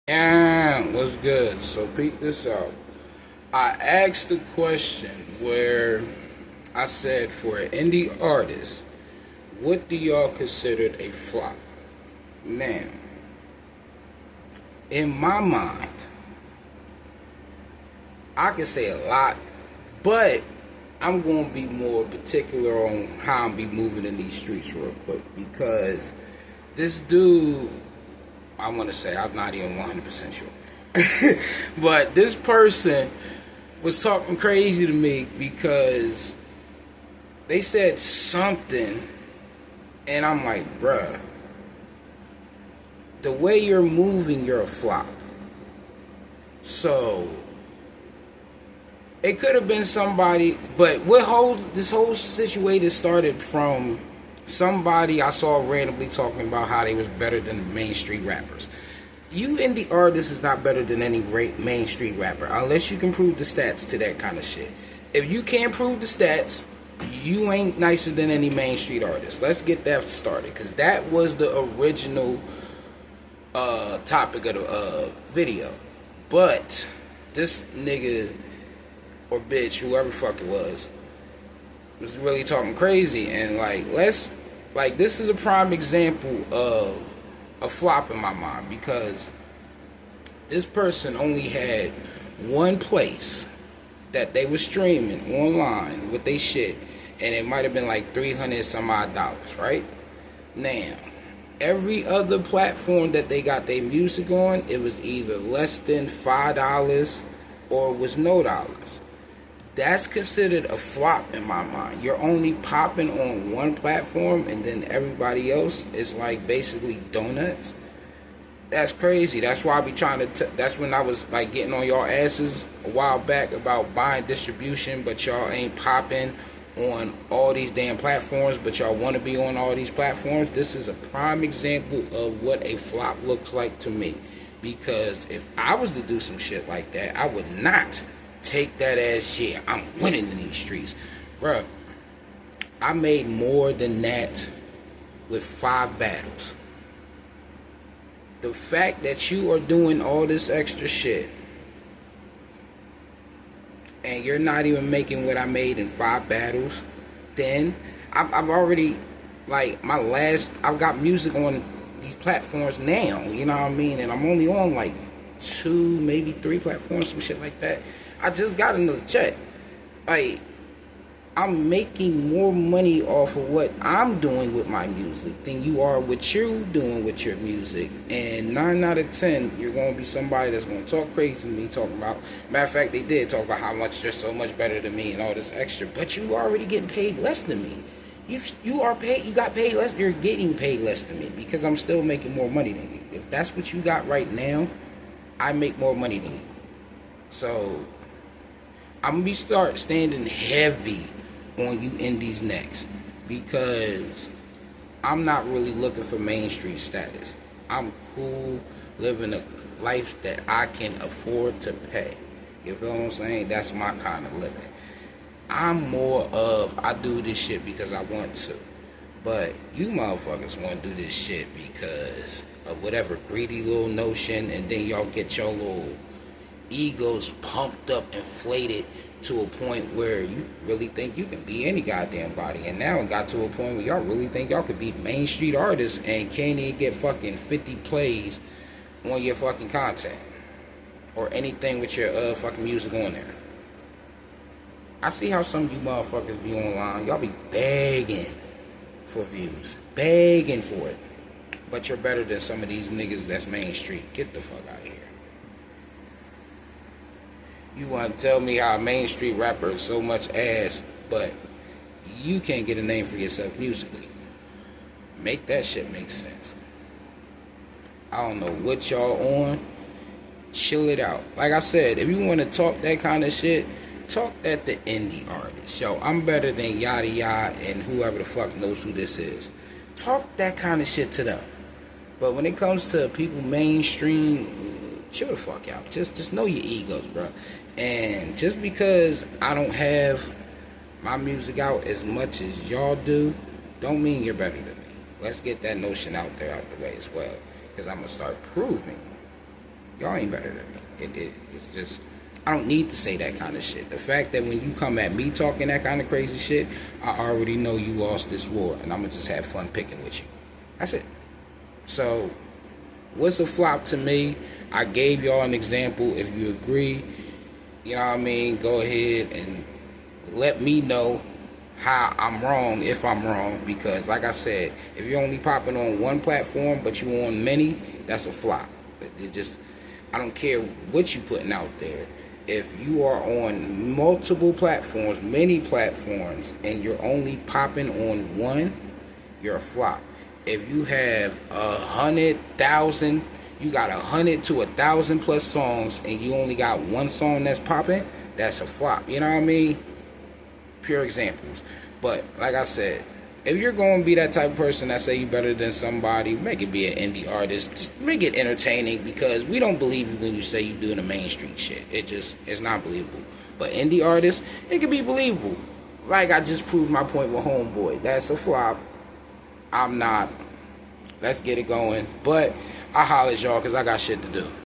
Yeah, what's good? So peep this out. I asked a question where I said for an indie artist, what do y'all consider a flop? Now, in my mind, I can say a lot, but I'm going to be more particular on how I'm be moving in these streets real quick because this dude, I want to say I'm not even 100% sure, but this person was talking crazy to me because they said something, and I'm like, bruh, the way you're moving, you're a flop. So it could have been somebody, but this whole situation started from somebody I saw randomly talking about how they was better than the Main Street rappers. You indie artist is not better than any great Main Street rapper unless you can prove the stats to that kind of shit. If you can't prove the stats, you ain't nicer than any Main Street artist. Let's get that started because that was the original topic of the video. But this nigga or bitch, whoever the fuck it was really talking crazy, and this is a prime example of a flop in my mind because this person only had one place that they were streaming online with they shit, and it might have been like 300 some odd dollars, right? Now, every other platform that they got their music on, it was either less than $5 or it was no dollars. That's considered a flop in my mind. You're only popping on one platform and then everybody else is like basically donuts. That's crazy. That's why I be trying to that's when I was like getting on y'all asses a while back about buying distribution, but y'all ain't popping on all these damn platforms, but y'all want to be on all these platforms. This is a prime example of what a flop looks like to me. Because if I was to do some shit like that, I would not take that as, yeah, I'm winning in these streets. Bruh, I made more than that with 5 battles. The fact that you are doing all this extra shit and you're not even making what I made in 5 battles, then I've already, like, I've got music on these platforms now, you know what I mean? And I'm only on like 2, maybe 3 platforms, some shit like that. I just got another check. Like, I'm making more money off of what I'm doing with my music than you are what you're doing with your music. And 9 out of 10, you're going to be somebody that's going to talk crazy to me, talking about, matter of fact, they did talk about how much you're so much better than me and all this extra, but you already getting paid less than me. You got paid less, you're getting paid less than me because I'm still making more money than you. If that's what you got right now, I make more money than you. So I'm gonna be start standing heavy on you indies next because I'm not really looking for Main Street status. I'm cool living a life that I can afford to pay. You feel what I'm saying? That's my kind of living. I'm more of, I do this shit because I want to. But you motherfuckers want to do this shit because of whatever greedy little notion, and then y'all get your little egos pumped up, inflated to a point where you really think you can be any goddamn body. And now it got to a point where y'all really think y'all could be Main Street artists and can't even get fucking 50 plays on your fucking content or anything with your fucking music on there. I see how some of you motherfuckers be online. Y'all be begging for views, begging for it, but you're better than some of these niggas that's Main Street. Get the fuck out of here. You want to tell me how a Main Street rapper is so much ass, but you can't get a name for yourself musically. Make that shit make sense. I don't know what y'all on. Chill it out. Like I said, if you want to talk that kind of shit, talk at the indie artist. Yo, I'm better than yada yada and whoever the fuck knows who this is. Talk that kind of shit to them. But when it comes to people mainstream, chill the fuck out. Just know your egos, bro. And just because I don't have my music out as much as y'all do, don't mean you're better than me. Let's get that notion out there out the way as well. Because I'm going to start proving Y'all ain't better than me. It's just, I don't need to say that kind of shit. The fact that when you come at me talking that kind of crazy shit, I already know you lost this war, and I'm gonna just have fun picking with you. That's it. So, what's a flop to me? I gave y'all an example. If you agree, you know what I mean, go ahead and let me know how I'm wrong, if I'm wrong, because like I said, if you're only popping on one platform but you on many, that's a flop. It just, I don't care what you putting out there. If you are on multiple platforms, many platforms, and you're only popping on one, you're a flop. If you have 100,000, you got 100 to 1,000 plus songs, and you only got one song that's popping, that's a flop. You know what I mean? Pure examples. But like I said, if you're going to be that type of person that say you better than somebody, make it be an indie artist. Just make it entertaining, because we don't believe you when you say you doing the mainstream shit. It's not believable. But indie artists, it can be believable. Like I just proved my point with Homeboy. That's a flop. I'm not. Let's get it going. But I holler at y'all because I got shit to do.